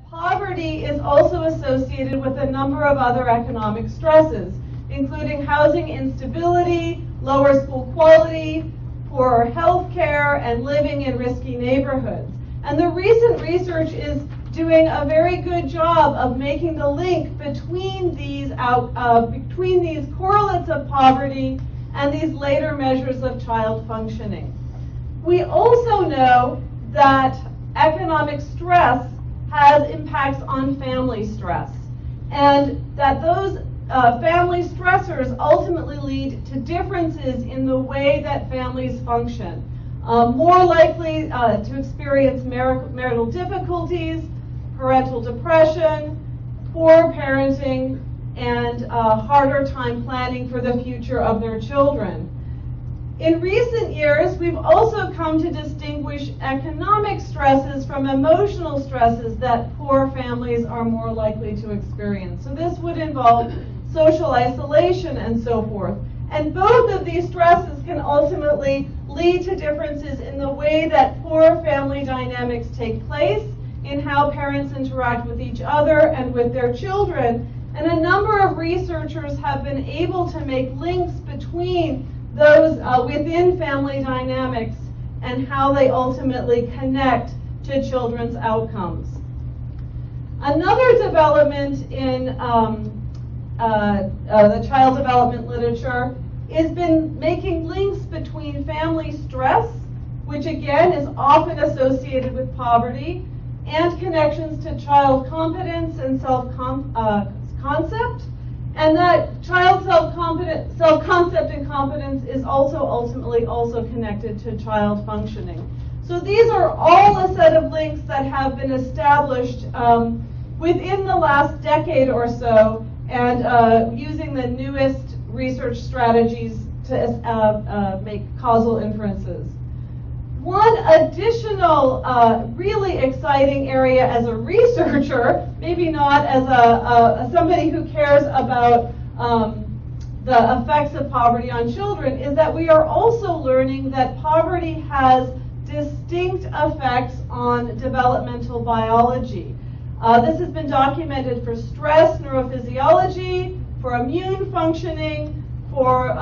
poverty is also associated with a number of other economic stresses, including housing instability, lower school quality, poorer health care, and living in risky neighborhoods. And the recent research is doing a very good job of making the link between these correlates of poverty and these later measures of child functioning. We also know that economic stress has impacts on family stress, and that those family stressors ultimately lead to differences in the way that families function. More likely to experience marital difficulties, parental depression, poor parenting, and harder time planning for the future of their children. In recent years, we've also come to distinguish economic stresses from emotional stresses that poor families are more likely to experience. So this would involve social isolation and so forth. And both of these stresses can ultimately lead to differences in the way that poor family dynamics take place, in how parents interact with each other and with their children. And a number of researchers have been able to make links between those within family dynamics and how they ultimately connect to children's outcomes. Another development in the child development literature has been making links between family stress, which again is often associated with poverty, and connections to child competence and self-concept, and that child self-concept and competence is also ultimately also connected to child functioning. So these are all a set of links that have been established within the last decade or so, and using the newest research strategies to make causal inferences. One additional really exciting area as a researcher, maybe not as somebody who cares about the effects of poverty on children, is that we are also learning that poverty has distinct effects on developmental biology. This has been documented for stress neurophysiology, for immune functioning, for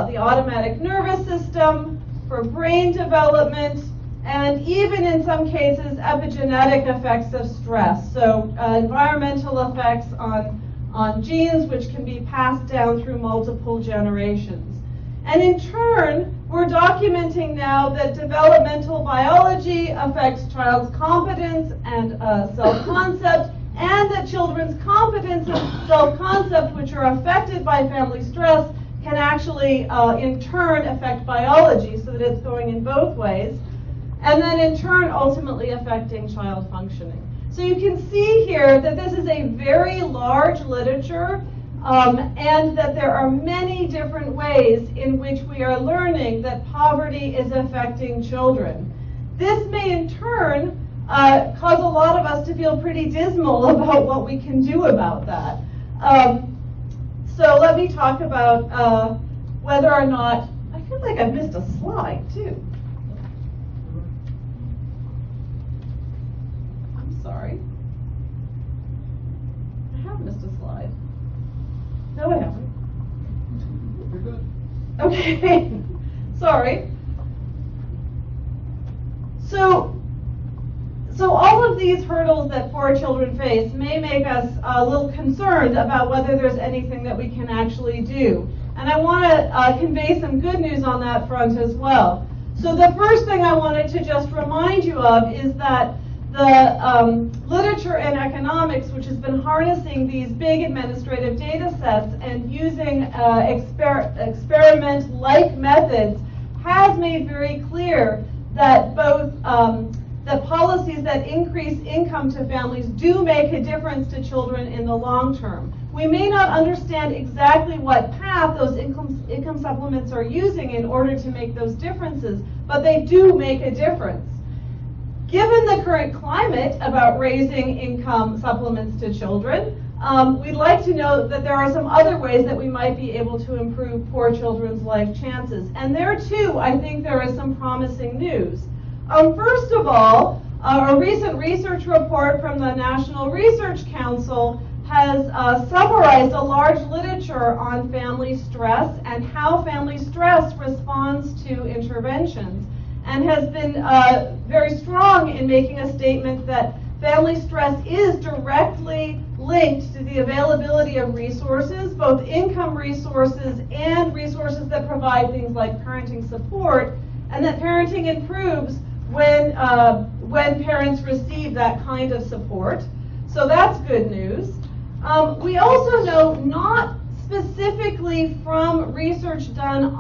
the automatic nervous system, for brain development, and even in some cases epigenetic effects of stress. So environmental effects on genes which can be passed down through multiple generations. And in turn, we're documenting now that developmental biology affects child's competence and self-concept, and that children's competence and self-concept, which are affected by family stress, can actually in turn affect biology, so that it's going in both ways, and then in turn ultimately affecting child functioning. So you can see here that this is a very large literature, and that there are many different ways in which we are learning that poverty is affecting children. This may in turn cause a lot of us to feel pretty dismal about what we can do about that. So let me talk about whether or not, I feel like I've missed a slide too. I'm sorry. I have missed a slide. No, I haven't. You're good. Okay, sorry. So all of these hurdles that poor children face may make us a little concerned about whether there's anything that we can actually do. And I want to convey some good news on that front as well. So the first thing I wanted to just remind you of is that the literature in economics, which has been harnessing these big administrative data sets and using experiment-like methods, has made very clear that both that policies that increase income to families do make a difference to children in the long term. We may not understand exactly what path those income supplements are using in order to make those differences, but they do make a difference. Given the current climate about raising income supplements to children, we'd like to know that there are some other ways that we might be able to improve poor children's life chances. And there too, I think there is some promising news. First of all, A recent research report from the National Research Council has summarized a large literature on family stress and how family stress responds to interventions, and has been very strong in making a statement that family stress is directly linked to the availability of resources, both income resources and resources that provide things like parenting support, and that parenting improves when parents receive that kind of support. So that's good news. We also know, not specifically from research done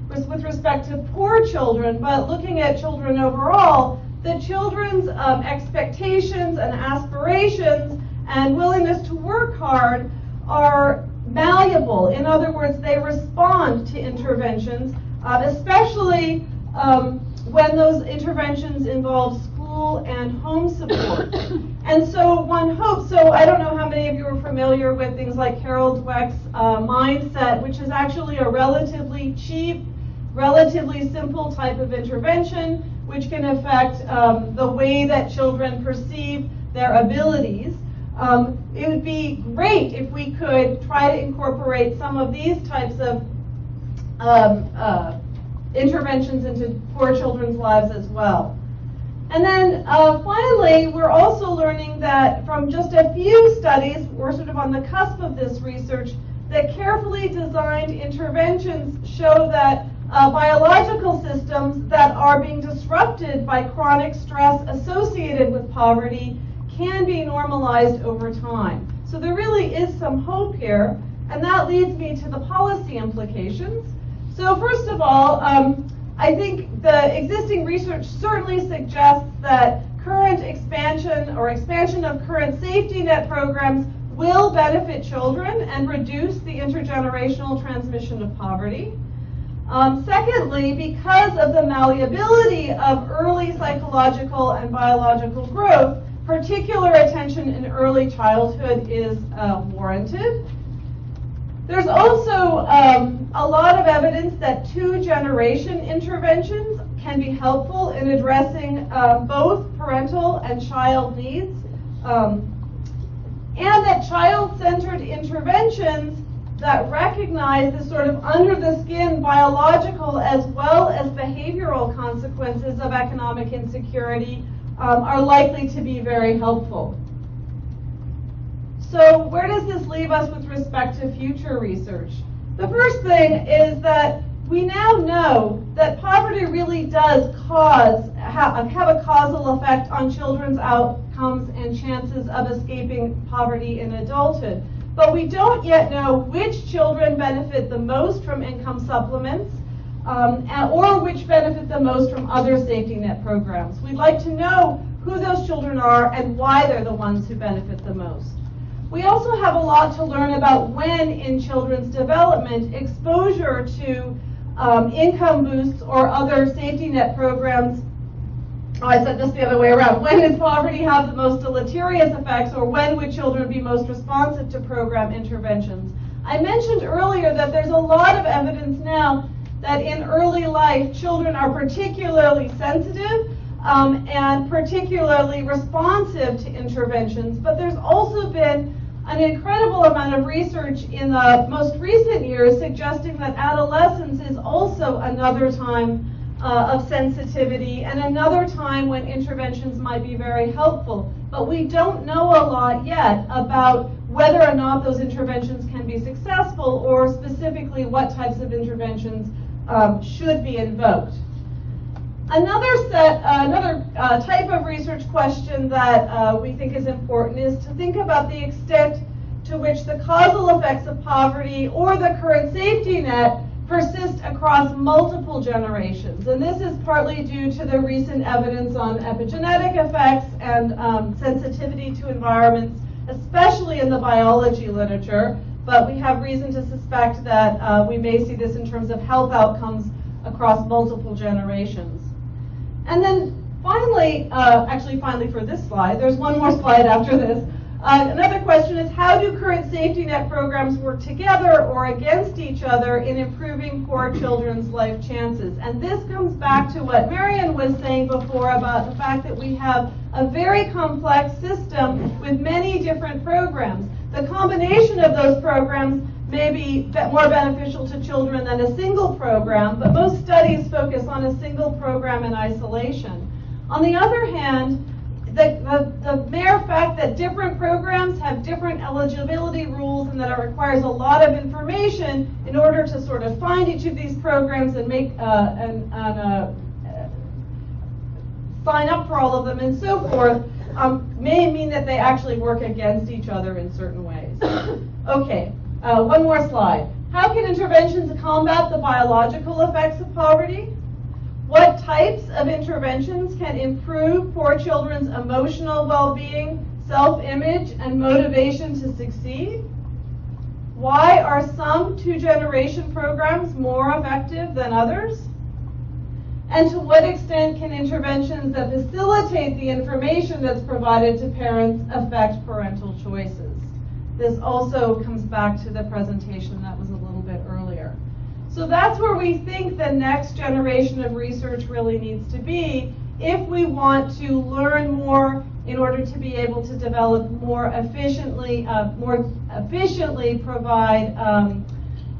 with respect to poor children, but looking at children overall, that children's expectations and aspirations and willingness to work hard are malleable. In other words, they respond to interventions, especially when those interventions involve school and home support. And so one hopes, so I don't know how many of you are familiar with things like Carol Dweck's mindset, which is actually a relatively cheap, relatively simple type of intervention, which can affect the way that children perceive their abilities. It would be great if we could try to incorporate some of these types of interventions into poor children's lives as well. And then finally, we're also learning that from just a few studies, we're sort of on the cusp of this research, that carefully designed interventions show that biological systems that are being disrupted by chronic stress associated with poverty can be normalized over time. So there really is some hope here, and that leads me to the policy implications. So first of all, I think the existing research certainly suggests that current expansion of current safety net programs will benefit children and reduce the intergenerational transmission of poverty. Secondly, because of the malleability of early psychological and biological growth, particular attention in early childhood is warranted. There's also a lot of evidence that two-generation interventions can be helpful in addressing both parental and child needs, and that child-centered interventions that recognize the sort of under-the-skin biological as well as behavioral consequences of economic insecurity are likely to be very helpful. So where does this leave us with respect to future research? The first thing is that we now know that poverty really does have a causal effect on children's outcomes and chances of escaping poverty in adulthood. But we don't yet know which children benefit the most from income supplements or which benefit the most from other safety net programs. We'd like to know who those children are and why they're the ones who benefit the most. We also have a lot to learn about when in children's development exposure to income boosts or other safety net programs, I said this the other way around, when does poverty have the most deleterious effects, or when would children be most responsive to program interventions? I mentioned earlier that there's a lot of evidence now that in early life children are particularly sensitive and particularly responsive to interventions, but there's also been an incredible amount of research in the most recent years suggesting that adolescence is also another time of sensitivity and another time when interventions might be very helpful. But we don't know a lot yet about whether or not those interventions can be successful, or specifically what types of interventions should be invoked. Another type of research question that we think is important is to think about the extent to which the causal effects of poverty or the current safety net persist across multiple generations. And this is partly due to the recent evidence on epigenetic effects and sensitivity to environments, especially in the biology literature. But we have reason to suspect that we may see this in terms of health outcomes across multiple generations. And then finally, finally for this slide, there's one more slide after this. Another question is, how do current safety net programs work together or against each other in improving poor children's life chances? And this comes back to what Marianne was saying before about the fact that we have a very complex system with many different programs. The combination of those programs may be more beneficial to children than a single program, but most studies focus on a single program in isolation. On the other hand, the mere fact that different programs have different eligibility rules and that it requires a lot of information in order to sort of find each of these programs and make sign up for all of them and so forth may mean that they actually work against each other in certain ways. Okay, one more slide. How can interventions combat the biological effects of poverty? What types of interventions can improve poor children's emotional well-being, self-image, and motivation to succeed? Why are some two-generation programs more effective than others? And to what extent can interventions that facilitate the information that's provided to parents affect parental choices? This also comes back to the presentation that was a little bit earlier. So that's where we think the next generation of research really needs to be if we want to learn more in order to be able to develop more efficiently provide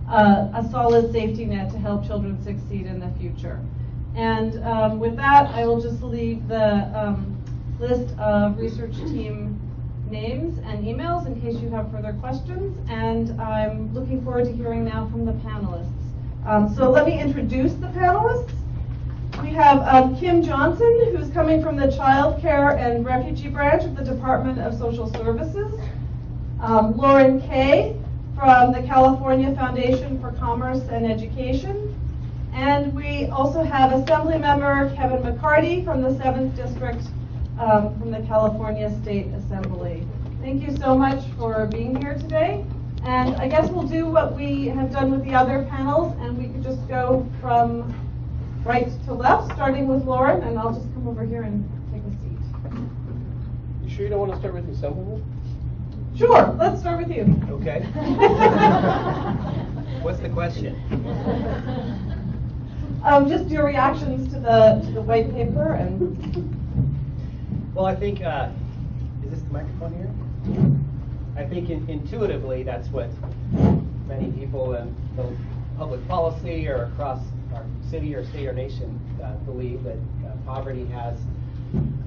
a solid safety net to help children succeed in the future. And with that, I will just leave the list of research team names and emails in case you have further questions. And I'm looking forward to hearing now from the panelists. So let me introduce the panelists. We have Kim Johnson, who's coming from the Child Care and Refugee branch of the Department of Social Services. Loren Kaye from the California Foundation for Commerce and Education. And we also have Assemblymember Kevin McCarty from the 7th District from the California State Assembly. Thank you so much for being here today. And I guess we'll do what we have done with the other panels, and we could just go from right to left, starting with Loren, and I'll just come over here and take a seat. You sure you don't want to start with the Assemblymember? Sure, let's start with you. Okay. What's the question? Just your reactions to the white paper and. Well, I think, is this the microphone here? I think intuitively that's what many people in the public policy or across our city or state or nation believe that poverty has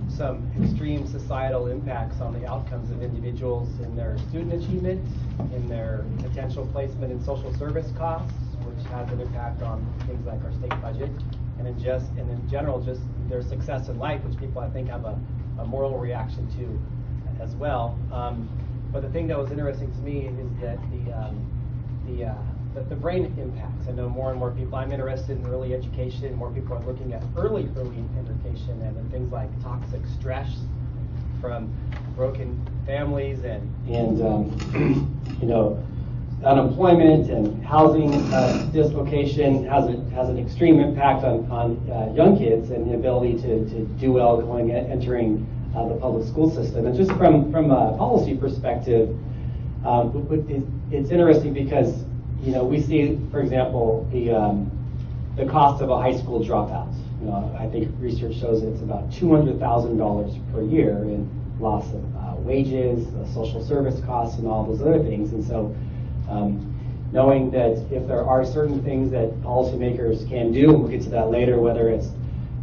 some extreme societal impacts on the outcomes of individuals in their student achievement, in their potential placement in social service costs, which has an impact on things like our state budget, and in general just their success in life, which people I think have a moral reaction to as well. But the thing that was interesting to me is that the brain impacts. I know more and more people. I'm interested in early education. More people are looking at early education and then things like toxic stress from broken families and unemployment and housing dislocation has an extreme impact on young kids and the ability to do well entering the public school system. And just from a policy perspective, it's interesting because we see, for example, the cost of a high school dropout. I think research shows it's about $200,000 per year in loss of wages, social service costs, and all those other things. And so, knowing that if there are certain things that policymakers can do, and we'll get to that later, whether it's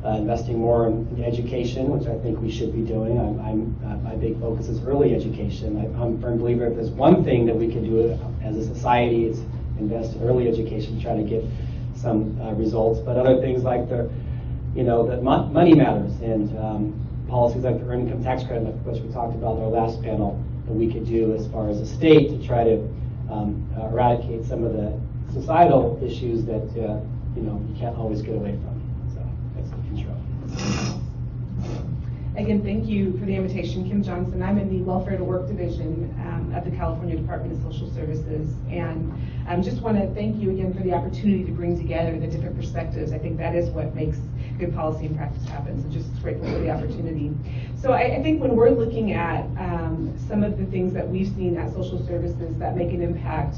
investing more in education, which I think we should be doing. My big focus is early education. I'm a firm believer if there's one thing that we can do as a society, it's invest in early education to try to get some results. But other things like that money matters, and policies like the earned income tax credit, which we talked about in our last panel, that we could do as far as a state to try to eradicate some of the societal issues that you can't always get away from. Again, thank you for the invitation. Kim Johnson. I'm in the Welfare to Work Division of the California Department of Social Services, and just want to thank you again for the opportunity to bring together the different perspectives. I think that is what makes good policy and practice happens. So just grateful for the opportunity. So I think when we're looking at some of the things that we've seen at social services that make an impact,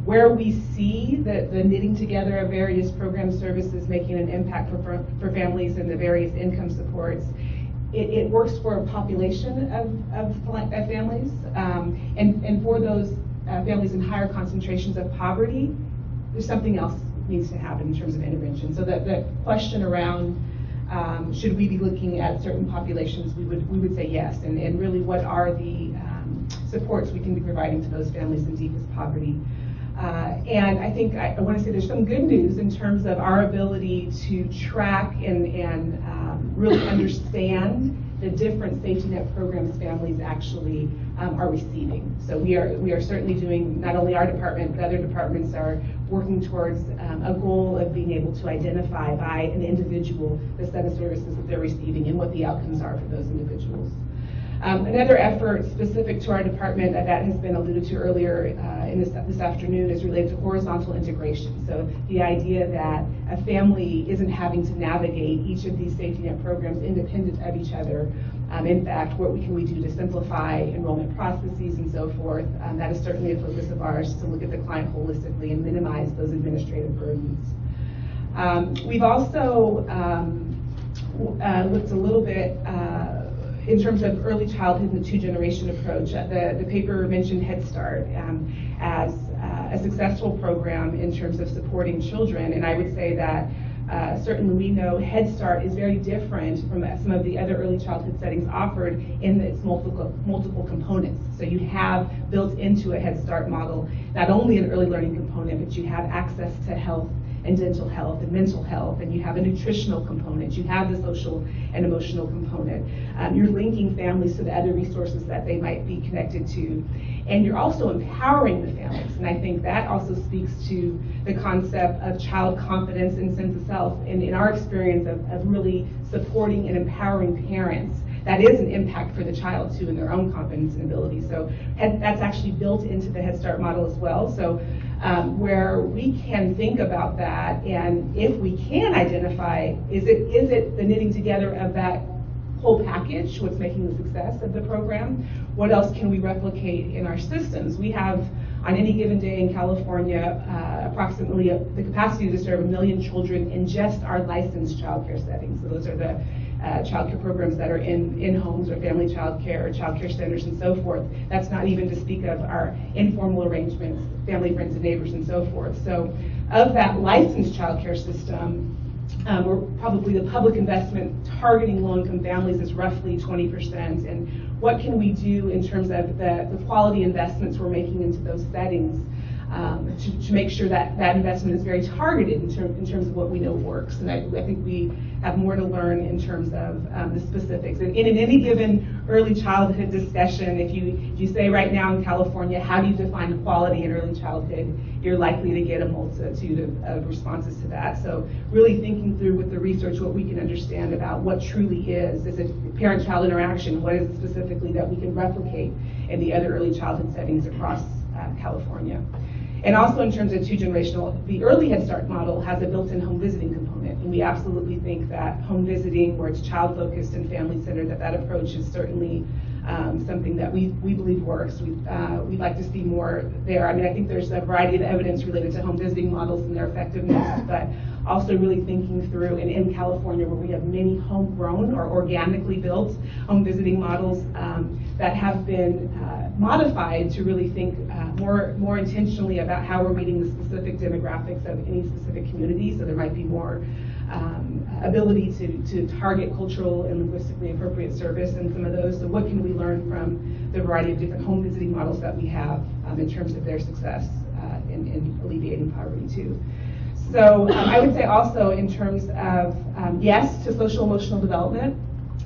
where we see the knitting together of various program services making an impact for families and the various income supports, it works for a population of families, and for those families in higher concentrations of poverty, there's something else needs to happen in terms of intervention. So the question around should we be looking at certain populations, we would say yes, and really what are the supports we can be providing to those families in deepest poverty. And I think I want to say there's some good news in terms of our ability to track and really understand the different safety net programs families actually are receiving. So we are certainly doing, not only our department, but other departments are working towards a goal of being able to identify by an individual the set of services that they're receiving and what the outcomes are for those individuals. Another effort specific to our department that has been alluded to earlier in this afternoon is related to horizontal integration. So the idea that a family isn't having to navigate each of these safety net programs independent of each other. In fact, what can we do to simplify enrollment processes and so forth? That is certainly a focus of ours, to look at the client holistically and minimize those administrative burdens. We've also looked a little bit in terms of early childhood and the two-generation approach. The paper mentioned Head Start as a successful program in terms of supporting children, and I would say that certainly we know Head Start is very different from some of the other early childhood settings offered in its multiple components. So you have built into a Head Start model not only an early learning component, but you have access to health and dental health and mental health, and you have a nutritional component, you have the social and emotional component. You're linking families to the other resources that they might be connected to, and you're also empowering the families. And I think that also speaks to the concept of child confidence and sense of self, and in our experience of really supporting and empowering parents. That is an impact for the child too in their own confidence and ability. So that's actually built into the Head Start model as well. So where we can think about that, and if we can identify, is it the knitting together of that whole package, what's making the success of the program? What else can we replicate in our systems? We have, on any given day in California, approximately the capacity to serve 1 million children in just our licensed childcare settings. So those are the childcare programs that are in homes or family childcare or childcare centers and so forth. That's not even to speak of our informal arrangements, family, friends, and neighbors and so forth. So of that licensed childcare system, we're probably the public investment targeting low-income families is roughly 20%. And what can we do in terms of the quality investments we're making into those settings to make sure that that investment is very targeted in terms of what we know works. And I think we have more to learn in terms of the specifics. And in any given early childhood discussion, if you say right now in California, how do you define quality in early childhood, you're likely to get a multitude of responses to that. So really thinking through with the research what we can understand about what truly is it parent-child interaction, what is it specifically that we can replicate in the other early childhood settings across California. And also in terms of two-generational, the early Head Start model has a built-in home visiting component, and we absolutely think that home visiting, where it's child-focused and family-centered, that approach is certainly something that we believe works. We'd like to see more there. I mean, I think there's a variety of evidence related to home visiting models and their effectiveness, but also really thinking through, and in California where we have many homegrown or organically built home visiting models that have been modified to really think more intentionally about how we're meeting the specific demographics of any specific community. So there might be more ability to target cultural and linguistically appropriate service in some of those. So what can we learn from the variety of different home visiting models that we have in terms of their success in alleviating poverty too? So I would say also in terms of yes to social emotional development.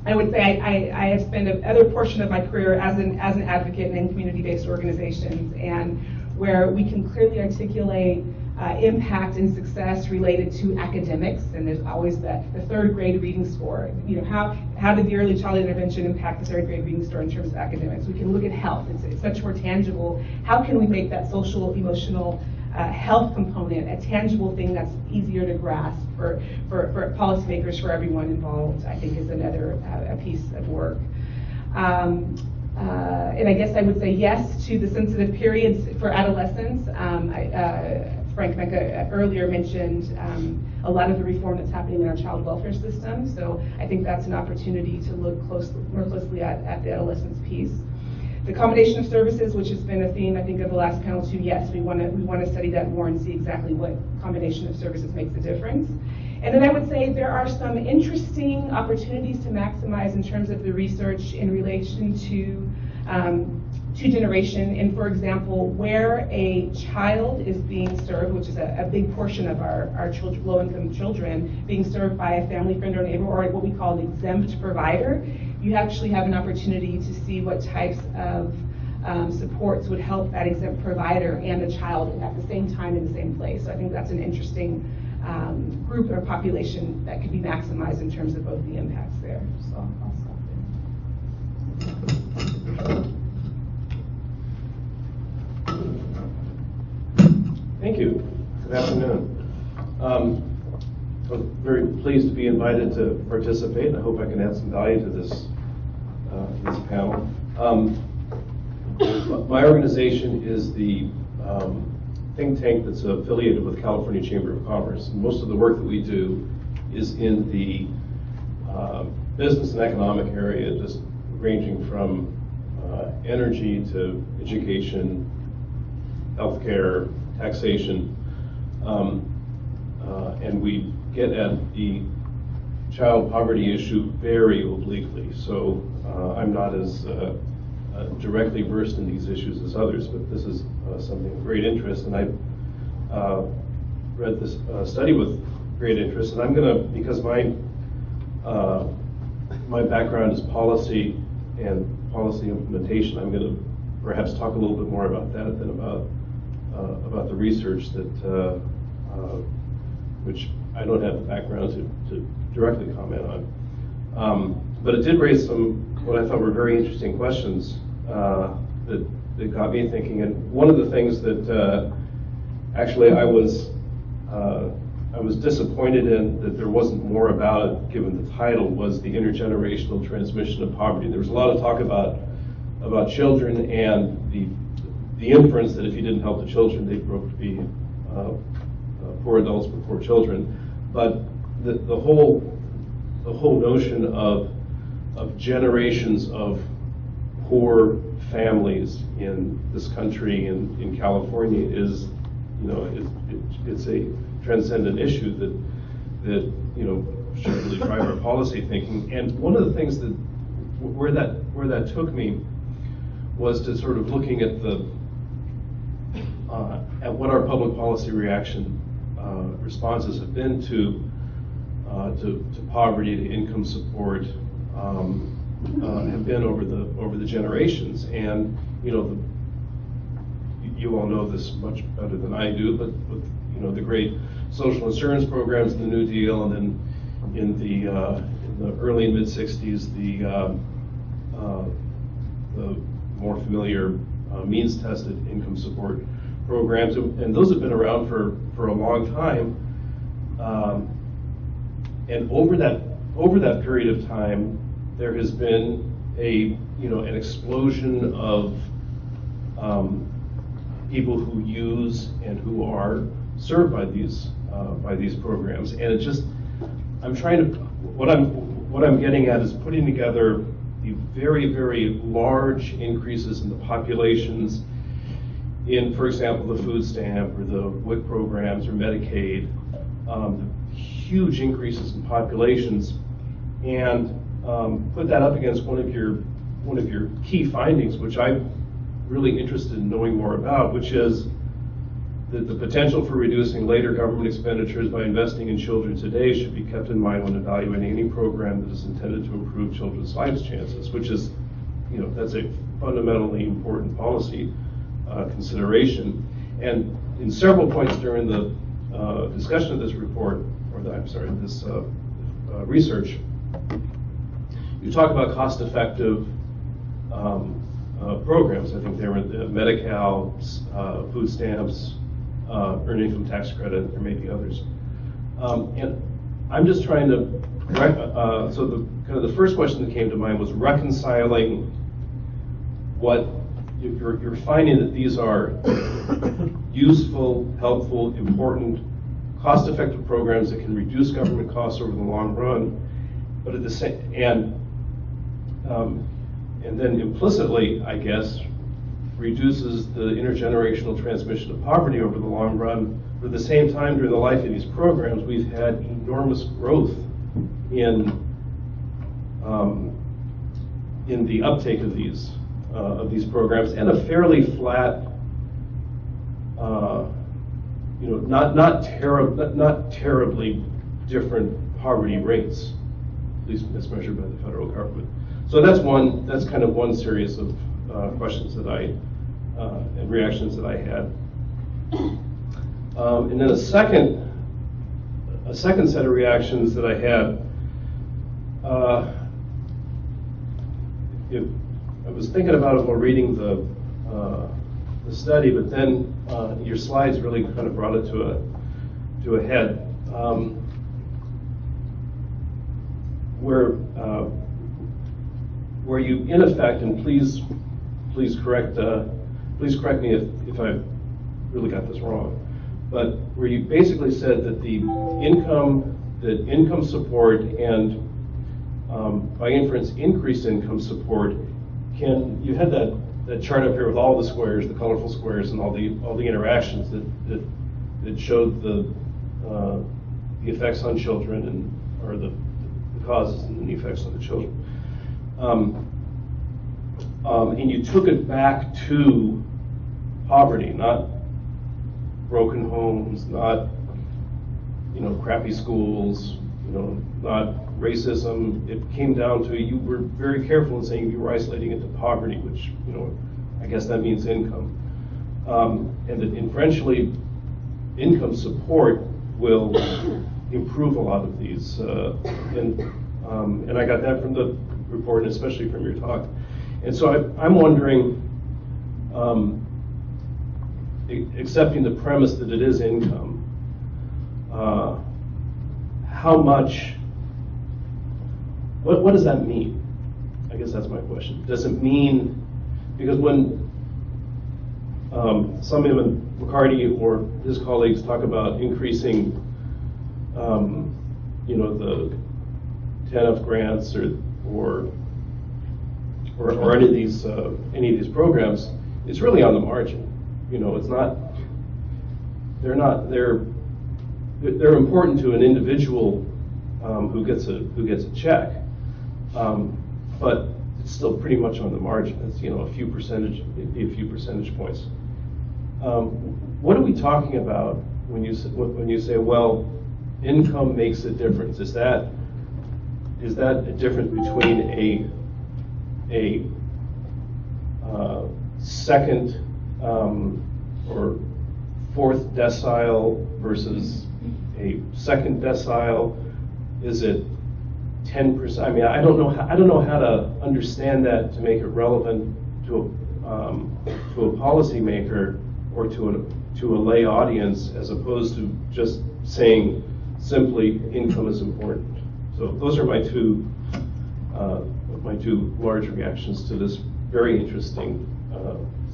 I would say I have spent another portion of my career as an advocate in community-based organizations, and where we can clearly articulate impact and success related to academics, and there's always the third grade reading score. You know, how did the early childhood intervention impact the third grade reading score in terms of academics? We can look at health. It's much more tangible. How can we make that social emotional health component, a tangible thing that's easier to grasp for policymakers, for everyone involved, I think is another a piece of work. And I guess I would say yes to the sensitive periods for adolescents. Frank Mecca earlier mentioned a lot of the reform that's happening in our child welfare system. So I think that's an opportunity to look more closely at the adolescence piece. The combination of services, which has been a theme, I think, of the last panel too. Yes, we want to study that more and see exactly what combination of services makes a difference. And then I would say there are some interesting opportunities to maximize in terms of the research in relation to generation. And for example, where a child is being served, which is a big portion of our children, low-income children, being served by a family friend or neighbor, or what we call an exempt provider, you actually have an opportunity to see what types of supports would help that exempt provider and the child at the same time in the same place. So I think that's an interesting group or population that could be maximized in terms of both the impacts there. So I'll stop there. Thank you. Good afternoon. I'm very pleased to be invited to participate, and I hope I can add some value to this panel. My organization is the think tank that's affiliated with California Chamber of Commerce. And most of the work that we do is in the business and economic area, just ranging from energy to education, healthcare, taxation, and we get at the child poverty issue very obliquely. So I'm not as directly versed in these issues as others, but this is something of great interest, and I read this study with great interest, and I'm going to, because my background is policy and policy implementation, I'm going to perhaps talk a little bit more about that than about the research that which I don't have the background to directly comment on. But it did raise some what I thought were very interesting questions that got me thinking. And one of the things that actually I was disappointed in that there wasn't more about it, given the title, was the intergenerational transmission of poverty. There was a lot of talk about children and the inference that if you didn't help the children, they'd grow up to be poor adults with poor children. But the whole notion of generations of poor families in this country and in California is, you know, it's a transcendent issue that you know should really drive our policy thinking. And one of the things that where that took me was to sort of looking at at what our public policy reaction responses have been to poverty, to income support, have been over the generations. And you know, you all know this much better than I do, but with you know the great social insurance programs in the New Deal, and then in the early and mid '60s, the more familiar means-tested income support programs, and those have been around for a long time. And over that period of time, there has been an explosion of people who use and who are served by these programs. And it just, what I'm getting at is putting together the very, very large increases in the populations in, for example, the food stamp or the WIC programs or Medicaid, huge increases in populations, and put that up against one of your key findings, which I'm really interested in knowing more about, which is that the potential for reducing later government expenditures by investing in children today should be kept in mind when evaluating any program that is intended to improve children's lives chances, which is, you know, that's a fundamentally important policy consideration. And in several points during the discussion of this report, this research, you talk about cost-effective programs. I think they were the Medi-Cal, food stamps, earned income tax credit. There may be others. And I'm just trying to, so the first question that came to mind was reconciling what you're finding that these are useful, helpful, important, cost-effective programs that can reduce government costs over the long run, but at the same, and then implicitly, I guess, reduces the intergenerational transmission of poverty over the long run. But at the same time, during the life of these programs, we've had enormous growth in the uptake of these programs, and a fairly flat, not terribly different poverty rates, at least as measured by the federal government. So that's kind of one series of questions that and reactions that I had. And then a second set of reactions that I had. I was thinking about it while reading the study, but then your slides really kind of brought it to a head. Where you, in effect, and please correct me if I really got this wrong, but where you basically said that income support and by inference increased income support you had that chart up here with all the squares, the colorful squares, and all the interactions that showed the effects on children or the causes and the effects on the children. And you took it back to poverty, not broken homes, not crappy schools, not racism. It came down to, you were very careful in saying you were isolating it to poverty, which I guess that means income, and that inferentially income support will improve a lot of these, and I got that from the report, and especially from your talk. And so I'm wondering, accepting the premise that it is income, how much, what does that mean? I guess that's my question. Does it mean, because when Assemblymember McCarty or his colleagues talk about increasing, the TANF grants or any of these programs, it's really on the margin. It's not. They're important to an individual who gets a check, but it's still pretty much on the margin. It's a few percentage points. What are we talking about when you say, well, income makes a difference? Is that a difference between a second or fourth decile versus a second decile? Is it 10%? I mean, I don't know how to understand that to make it relevant to a policymaker or to a lay audience, as opposed to just saying simply income is important. So those are my two large reactions to this very interesting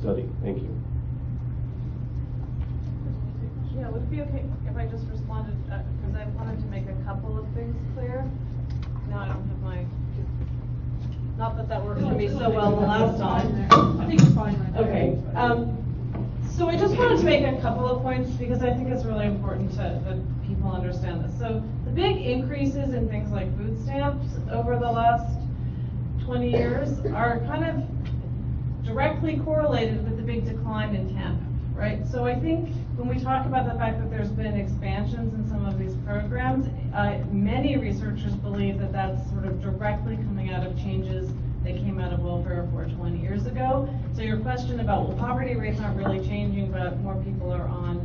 study. Thank you. Yeah, would it be okay if I just responded, because I wanted to make a couple of things clear. Now I don't have my, not that worked for me so well the last time. I think it's fine right now. Okay. So I just wanted to make a couple of points because I think it's really important that people understand this. So the big increases in things like food stamps over the last 20 years are kind of directly correlated with the big decline in TANF, right? So I think when we talk about the fact that there's been expansions in some of these programs, many researchers believe that that's sort of directly coming out of changes that came out of welfare reform 20 years ago. So your question about, well, poverty rates aren't really changing, but more people are on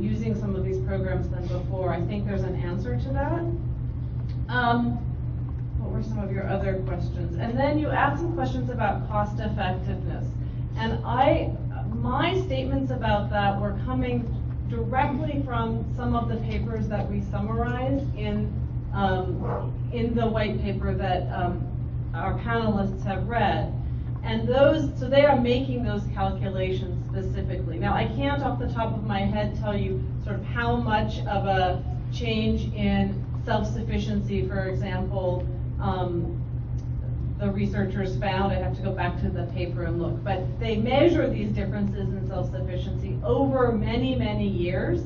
using some of these programs than before, I think there's an answer to that. What were some of your other questions? And then you asked some questions about cost effectiveness. And my statements about that were coming directly from some of the papers that we summarized in the white paper that our panelists have read. And so they are making those calculations specifically. Now, I can't off the top of my head tell you sort of how much of a change in self-sufficiency, for example, the researchers found. I have to go back to the paper and look. But they measure these differences in self-sufficiency over many, many years.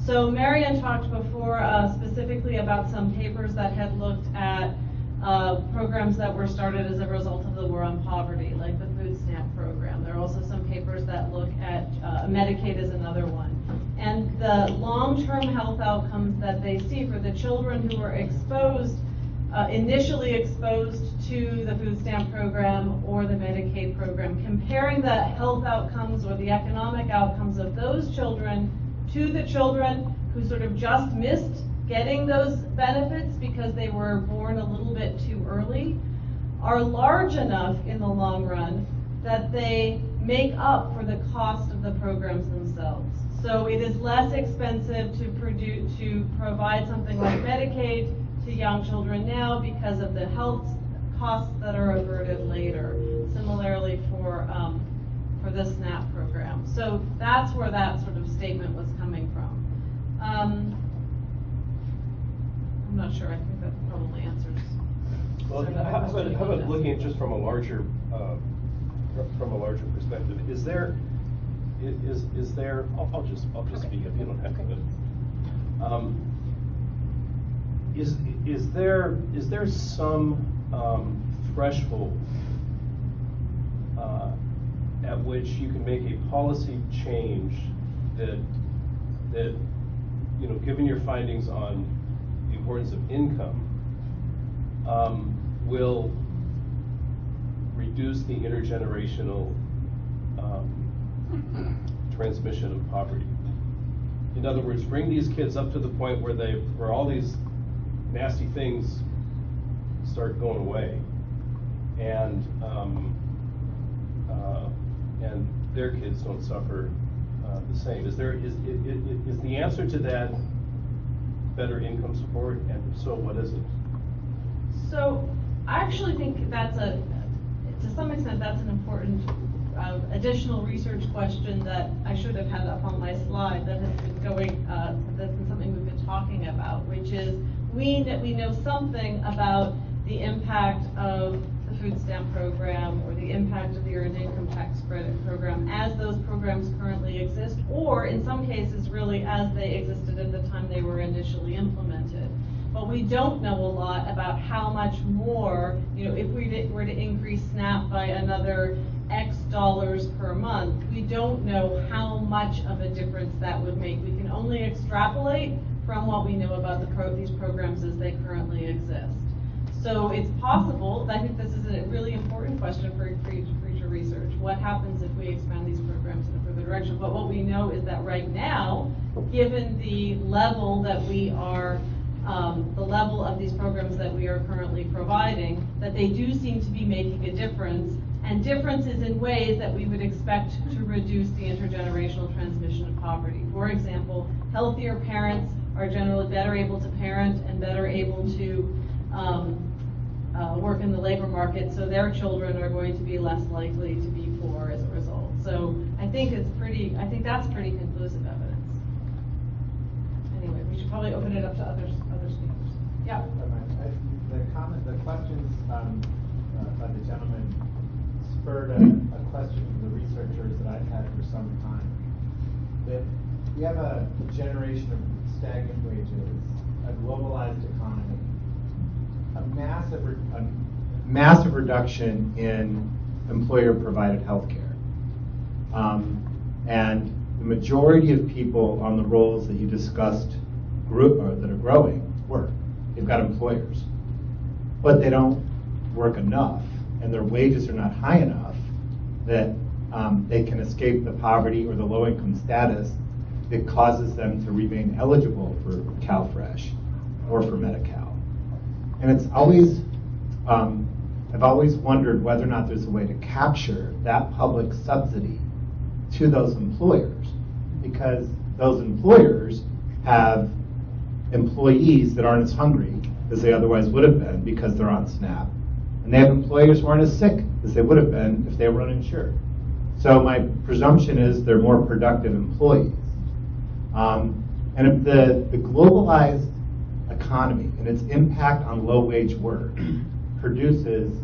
So Marianne talked before specifically about some papers that had looked at programs that were started as a result of the war on poverty, like the food stamp program. There are also some papers that look at Medicaid as another one. And the long-term health outcomes that they see for the children who were exposed, initially exposed to the food stamp program or the Medicaid program, comparing the health outcomes or the economic outcomes of those children to the children who sort of just missed getting those benefits because they were born a little bit too early, are large enough in the long run that they make up for the cost of the programs themselves. So it is less expensive to provide something like Medicaid to young children now because of the health costs that are averted later. Similarly for the SNAP program. So that's where that sort of statement was coming from. I'm not sure. I think that probably answers. Well, how about looking at just from a larger perspective? Is there? I'll just speak if you don't have to. Is there some threshold at which you can make a policy change that given your findings on the importance of income, will reduce the intergenerational transmission of poverty? In other words, bring these kids up to the point where all these nasty things start going away, and their kids don't suffer the same. Is the answer to that better income support? And if so, what is it? So I actually think to some extent, that's an important additional research question that I should have had up on my slide that has been going, that's been something we've been talking about, which is we know something about the impact of the food stamp program or the impact of the earned income tax credit program as those programs currently exist, or in some cases really as they existed at the time they were initially implemented. But we don't know a lot about how much more, if we were to increase SNAP by another X dollars per month, we don't know how much of a difference that would make. We can only extrapolate from what we know about these programs as they currently exist. So it's possible, I think this is a really important question for future research. What happens if we expand these programs in a further direction? But what we know is that right now, given the level that we are the level of these programs that we are currently providing, that they do seem to be making a difference, and differences in ways that we would expect to reduce the intergenerational transmission of poverty. For example, healthier parents are generally better able to parent and better able to work in the labor market, so their children are going to be less likely to be poor as a result. So I think that's pretty conclusive evidence. Anyway, we should probably open it up to other speakers. Yeah. The questions by the gentleman spurred a question from the researchers that I've had for some time. That we have a generation of stagnant wages, a globalized economy, a massive reduction in employer-provided health care. And the majority of people on the roles that you discussed that are growing work. They've got employers. But they don't work enough, and their wages are not high enough that they can escape the poverty or the low-income status that causes them to remain eligible for CalFresh or for Medi-Cal. And it's always, I've always wondered whether or not there's a way to capture that public subsidy to those employers, because those employers have employees that aren't as hungry as they otherwise would have been because they're on SNAP, and they have employers who aren't as sick as they would have been if they were uninsured. So my presumption is they're more productive employees. And if the globalized economy and its impact on low-wage work produces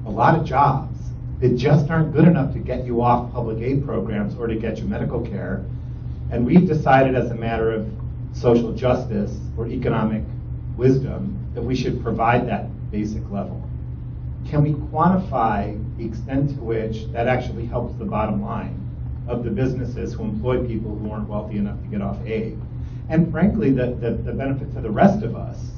a lot of jobs that just aren't good enough to get you off public aid programs or to get you medical care, and we've decided as a matter of social justice or economic wisdom that we should provide that basic level. Can we quantify the extent to which that actually helps the bottom line of the businesses who employ people who aren't wealthy enough to get off aid? And frankly, the benefit to the rest of us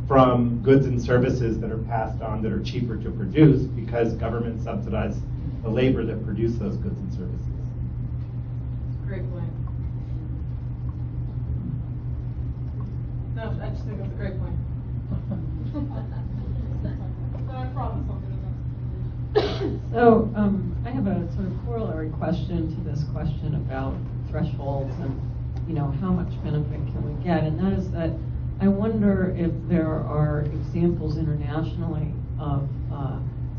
from goods and services that are passed on that are cheaper to produce because government subsidize the labor that produce those goods and services. Great point. No, I just think that's a great point. I promise I'll do that. So I have a sort of corollary question to this question about thresholds and, how much benefit can we get? And that is that I wonder if there are examples internationally of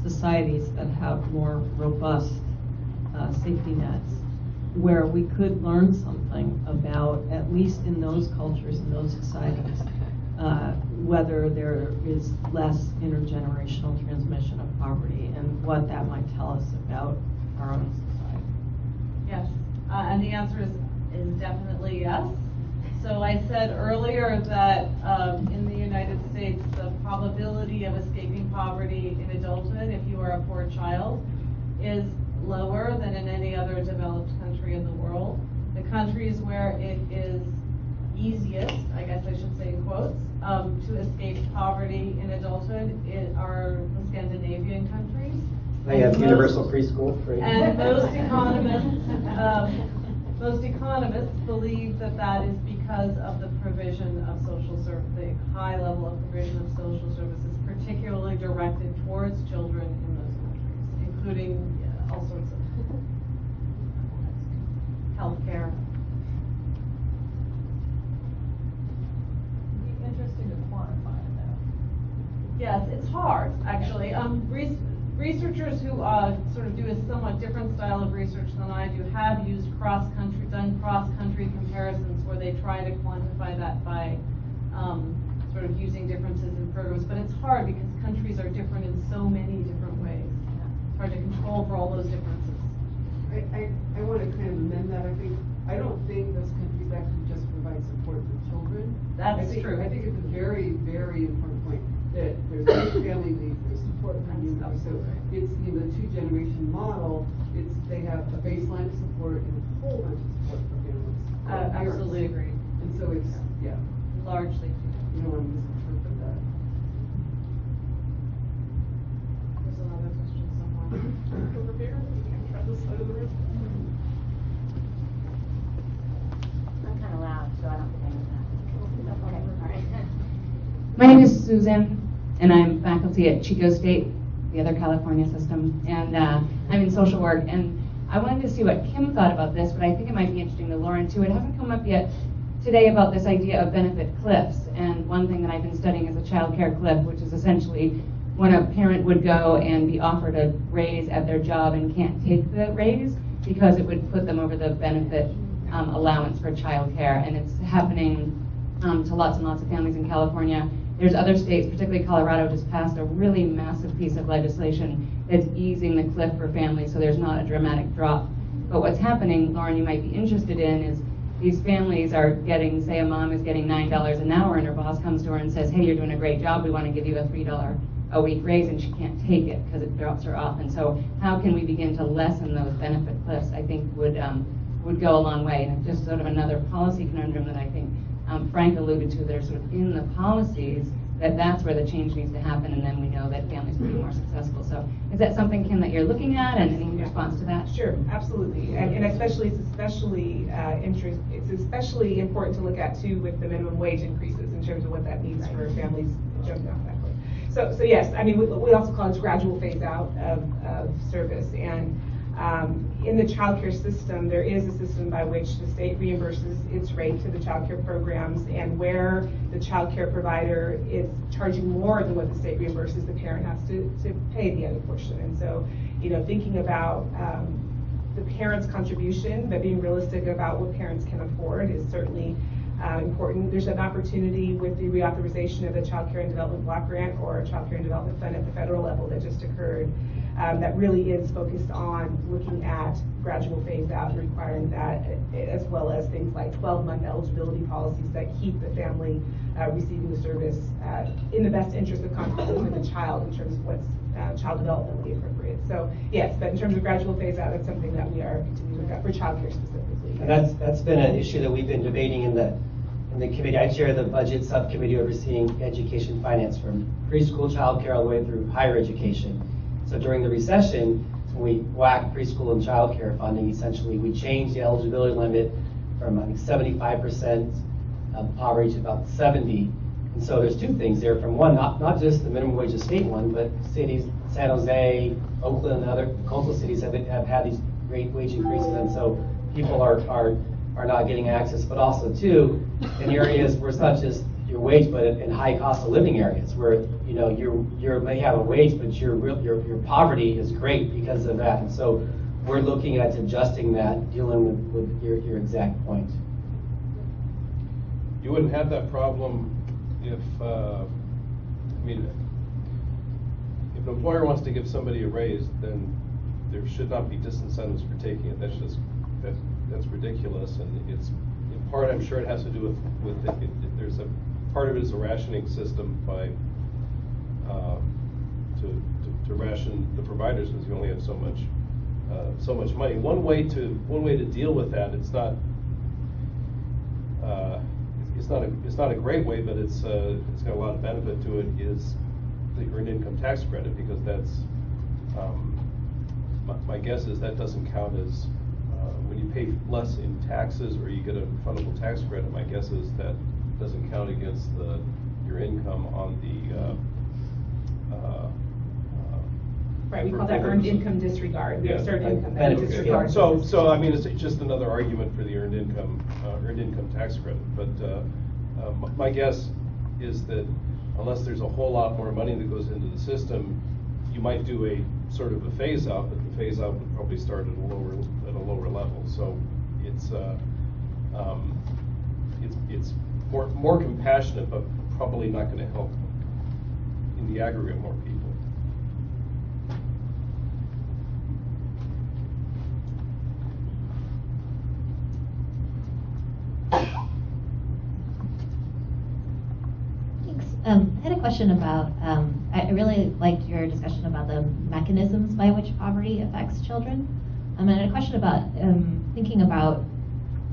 societies that have more robust safety nets where we could learn something about, at least in those cultures, in those societies, whether there is less intergenerational transmission of poverty and what that might tell us about our own society. Yes, and the answer is definitely yes. So I said earlier that in the United States, the probability of escaping poverty in adulthood, if you are a poor child, is lower than in any other developed country in the world. The countries where it is easiest, I guess I should say in quotes, to escape poverty in adulthood are the Scandinavian countries. They have universal preschool free. And most economists believe that is because of the provision of social service, the high level of provision of social services, particularly directed towards children in those countries, including all sorts of healthcare. It'd be interesting to quantify that. Yes, it's hard, actually. Researchers who sort of do a somewhat different style of research than I do have used done cross-country comparisons where they try to quantify that by sort of using differences in programs. But it's hard because countries are different in so many different ways. It's hard to control for all those differences. I want to kind of amend that. I don't think those countries actually just provide support for children. That's true. I think it's a very, very important point that there's good family leave, there's support from you. So it's the two-generation model. They have a baseline of support and a whole bunch of support for families. Absolutely agree. And so it's Largely. you don't want to misinterpret that. There's another question somewhere. Over here, we can try this side of the room. I'm kind of loud, so I don't think I know that. Okay, all right. My name is Susan, and I'm faculty at Chico State, the other California system, and I'm in social work. And I wanted to see what Kim thought about this, but I think it might be interesting to Loren too. It hasn't come up yet today about this idea of benefit cliffs. And one thing that I've been studying is a child care cliff, which is essentially when a parent would go and be offered a raise at their job and can't take the raise because it would put them over the benefit allowance for child care. And it's happening to lots and lots of families in California. There's other states, particularly Colorado, just passed a really massive piece of legislation that's easing the cliff for families so there's not a dramatic drop. But what's happening, Loren, you might be interested in, is these families are getting, say a mom is getting $9 an hour and her boss comes to her and says, hey, you're doing a great job, we want to give you a $3 a week raise, and she can't take it because it drops her off. And so how can we begin to lessen those benefit cliffs, I think would go a long way. And it's just sort of another policy conundrum that I think Frank alluded to, that are sort of in the policies, that's where the change needs to happen, and then we know that families will be more successful. So is that something, Kim, that you're looking at, and any response to that? Sure, absolutely, and especially it's especially important to look at too with the minimum wage increases in terms of what that means for families. So yes, I mean we also call it gradual phase out of service, and In the childcare system, there is a system by which the state reimburses its rate to the childcare programs, and where the childcare provider is charging more than what the state reimburses, the parent has to pay the other portion. And so, thinking about the parent's contribution, but being realistic about what parents can afford is certainly important. There's an opportunity with the reauthorization of the Child Care and Development Block Grant or Child Care and Development Fund at the federal level that just occurred, that really is focused on looking at gradual phase out and requiring that, as well as things like 12-month eligibility policies that keep the family receiving the service in the best interest of consequences of the child in terms of what's child developmentally appropriate. So yes, but in terms of gradual phase out, that's something that we are continuing to look at for childcare specifically. And that's been an issue that we've been debating in the committee. I chair the budget subcommittee overseeing education finance from preschool childcare all the way through higher education. So during the recession, when we whacked preschool and childcare funding, essentially we changed the eligibility limit from I think 75% of poverty to about 70. And so there's two things there. From one, not just the minimum wage state one, but cities, San Jose, Oakland, and other coastal cities have had these great wage increases, and so people are not getting access. But also too, in areas where it's not just your wage, but in high cost of living areas where you may have a wage, but your poverty is great because of that. And so we're looking at adjusting that, dealing with your exact point. You wouldn't have that problem if, if an employer wants to give somebody a raise, then there should not be disincentives for taking it. That's ridiculous, and it's in part, I'm sure it has to do with there's a part of it is a rationing system by to ration the providers, because you only have so much money. One way to deal with that, it's not a great way, but it's got a lot of benefit to it, is the earned income tax credit, because that's my guess is that doesn't count as when you pay less in taxes or you get a refundable tax credit. My guess is that doesn't count against your income on the right, we call that earned income disregard. We have certain income that is disregarded. So I mean, it's just another argument for the earned income tax credit. But my guess is that unless there's a whole lot more money that goes into the system, you might do a sort of a phase out, but the phase out would probably start at a lower level. So it's more compassionate, but probably not going to help in the aggregate more people. I had a question about, I really liked your discussion about the mechanisms by which poverty affects children. And I had a question about thinking about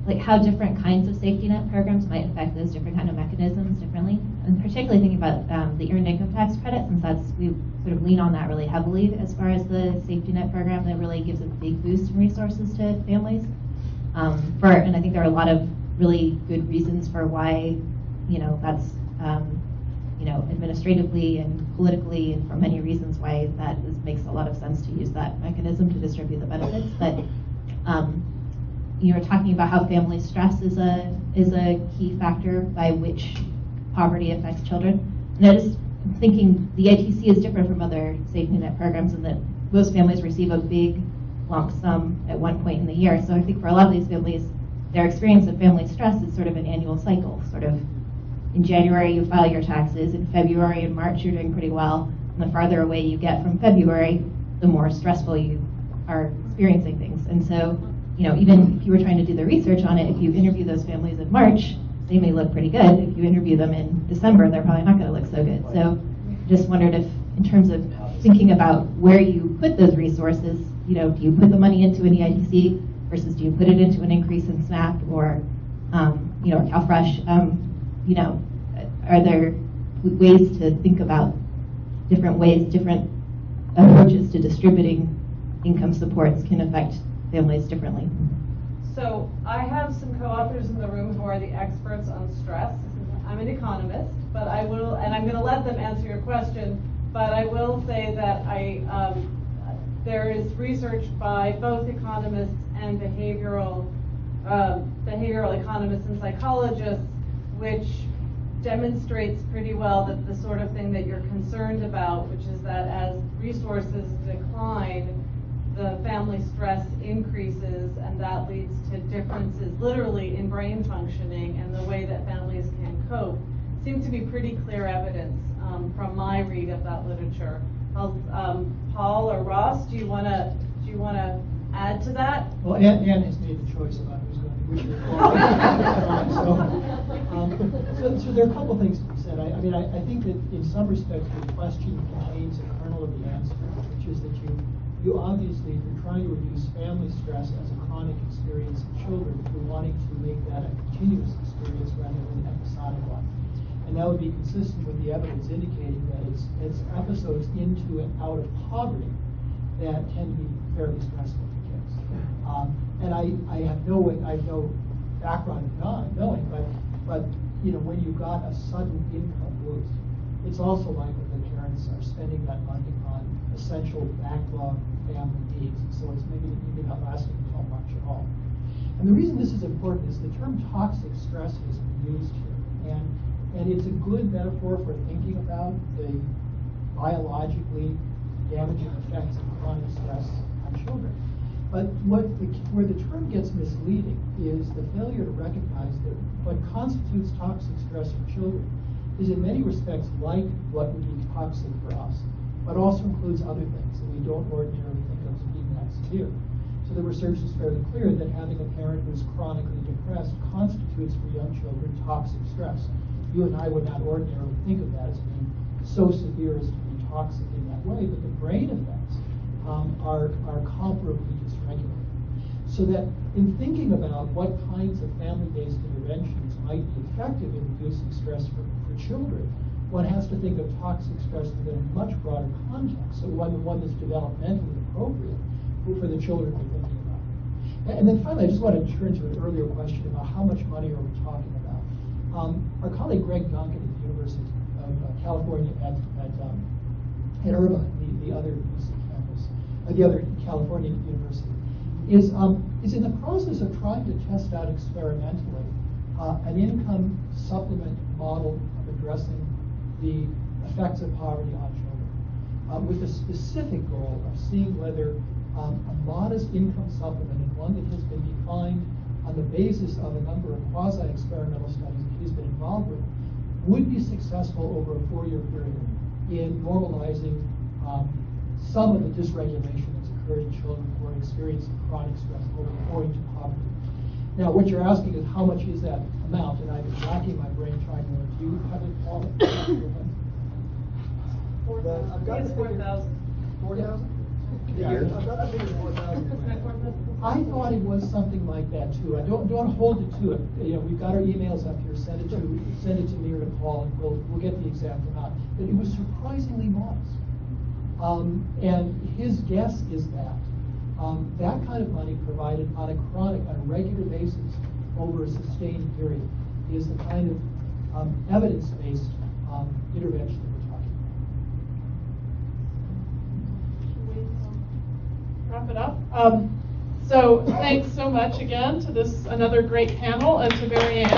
like how different kinds of safety net programs might affect those different kind of mechanisms differently. And particularly thinking about the earned income tax credit, since we sort of lean on that really heavily as far as the safety net program that really gives a big boost in resources to families. And I think there are a lot of really good reasons for why, that's administratively and politically, and for many reasons why makes a lot of sense to use that mechanism to distribute the benefits. But you were talking about how family stress is a key factor by which poverty affects children. And I just thinking the ITC is different from other safety net programs in that most families receive a big lump sum at one point in the year. So I think for a lot of these families, their experience of family stress is sort of an annual cycle. Sort of in January you file your taxes, in February and March you're doing pretty well, and the farther away you get from February, the more stressful you are experiencing things. And so, even if you were trying to do the research on it, if you interview those families in March, they may look pretty good. If you interview them in December, they're probably not going to look so good. So just wondered if, in terms of thinking about where you put those resources, do you put the money into an EITC versus do you put it into an increase in SNAP or, CalFresh? Are there ways to think about different approaches to distributing income supports can affect families differently? So I have some co-authors in the room who are the experts on stress. I'm an economist, but I'm going to let them answer your question, but I will say that there is research by both economists and behavioral economists and psychologists, which demonstrates pretty well that the sort of thing that you're concerned about, which is that as resources decline, the family stress increases, and that leads to differences literally in brain functioning and the way that families can cope, seem to be pretty clear evidence from my read of that literature. Paul or Ross, do you want to add to that? Well, Anne has made the choice about who's going to be with you. So there are a couple things to be said. I think that in some respects the question contains a kernel of the answer, which is that you obviously, if you're trying to reduce family stress as a chronic experience in children, you're wanting to make that a continuous experience rather than an episodic one. And that would be consistent with the evidence indicating that it's episodes into and out of poverty that tend to be fairly stressful for kids. And I have no background in knowing, but when you've got a sudden income boost, it's also likely that parents are spending that money on essential backlog family needs. So it's maybe not lasting until much at all. And the reason this is important is the term toxic stress has been used here. And it's a good metaphor for thinking about the biologically damaging effects of chronic stress on children. But where the term gets misleading is the failure to recognize that what constitutes toxic stress for children is in many respects like what would be toxic for us, but also includes other things that we don't ordinarily think of as being that severe. So the research is fairly clear that having a parent who's chronically depressed constitutes for young children toxic stress. You and I would not ordinarily think of that as being so severe as to be toxic in that way, but the brain effects are comparably dysregulated. So that in thinking about what kinds of family-based interventions might be effective in reducing stress for children, one has to think of toxic stress within a much broader context, so one that's developmentally appropriate for the children we're thinking about. And then finally, I just want to turn to an earlier question about how much money are we talking about. Our colleague Greg Duncan at the University of California at Irvine, the other UC campus, the other California university, is in the process of trying to test out experimentally an income supplement model of addressing the effects of poverty on children, with the specific goal of seeing whether a modest income supplement, and one that has been defined on the basis of a number of quasi-experimental studies that he's been involved with, would be successful over a 4-year period in normalizing some of the dysregulation that's occurred in children who are experiencing chronic stress owing to poverty. Now, what you're asking is how much is that amount, and I've been racking my brain trying to do you have it, Paul? I've got the 4,000. 4,000? Yeah. I thought it was something like that too. I don't hold it to it. We've got our emails up here. Send it to me or to Paul, and we'll get the exact amount. But it was surprisingly modest. And his guess is that that kind of money provided on a regular basis over a sustained period is the kind of evidence-based intervention that we're talking about. Wrap it up. So thanks so much again to another great panel, and to Marianne.